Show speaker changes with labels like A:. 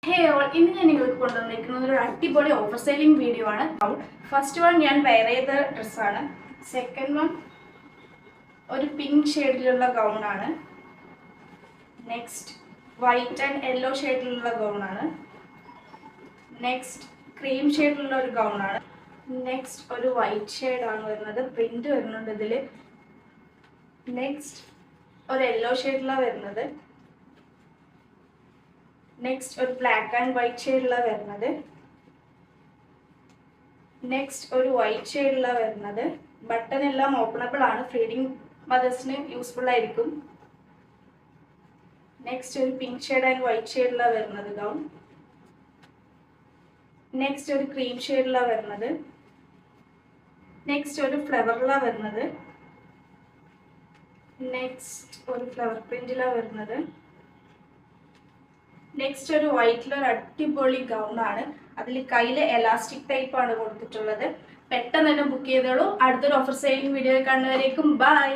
A: ഹേ all, ഇന്ന് ഞാൻ നിങ്ങൾക്ക് കൊണ്ടുവന്നിരിക്കുന്നത് ഒരു അടിപൊളി ഓഫർ സെയിലിംഗ് വീഡിയോ ആണ്. ഫസ്റ്റ് വൺ ഞാൻ വെയർ ചെയ്ത ഡ്രസ്സാണ്. സെക്കൻഡ് വൺ ഒരു പിങ്ക് ഷെയ്ഡിലുള്ള ഗൗണാണ്. നെക്സ്റ്റ് വൈറ്റ് ആൻഡ് യെല്ലോ ഷെയ്ഡിലുള്ള ഗൗണാണ്. നെക്സ്റ്റ് ക്രീം ഷെയ്ഡിലുള്ള ഒരു ഗൗണാണ്. നെക്സ്റ്റ് ഒരു വൈറ്റ് ഷെയ്ഡാണ് വരുന്നത്, പ്രിന്റ് വരുന്നുണ്ട് ഇതിൽ. നെക്സ്റ്റ് ഒരു യെല്ലോ ഷെയ്ഡിലാണ് വരുന്നത്. നെക്സ്റ്റ് ഒരു ബ്ലാക്ക് ആൻഡ് വൈറ്റ് ഷെയ്ഡിലാണ് വരുന്നത്. നെക്സ്റ്റ് ഒരു വൈറ്റ് ഷെയ്ഡിലാണ് വരുന്നത്. ബട്ടൺ എല്ലാം ഓപ്പണബിൾ ആണ്, ഫീഡിങ് മദേഴ്സിന് യൂസ്ഫുൾ ആയിരിക്കും. നെക്സ്റ്റ് ഒരു പിങ്ക് ഷെയ്ഡ് ആൻഡ് വൈറ്റ് ഷെയ്ഡിലാണ് വരുന്നത് ഗൗൺ. നെക്സ്റ്റ് ഒരു ക്രീം ഷെയ്ഡിലാണ് വരുന്നത്. നെക്സ്റ്റ് ഒരു ഫ്ലവറിലാണ് വരുന്നത്. നെക്സ്റ്റ് ഒരു ഫ്ലവർ പ്രിന്റിലാണ് വരുന്നത്. നെക്സ്റ്റ് ഒരു വൈറ്റിലൊരു അടിപൊളി ഗൗൺ ആണ്. അതിൽ കയ്യിൽ എലാസ്റ്റിക് ടൈപ്പ് ആണ് കൊടുത്തിട്ടുള്ളത്. പെട്ടെന്ന് തന്നെ ബുക്ക് ചെയ്തോളൂ. അടുത്തൊരു ഓഫർ സെയിലിംഗ് വീഡിയോ കാണുന്നവരേക്കും ബൈ.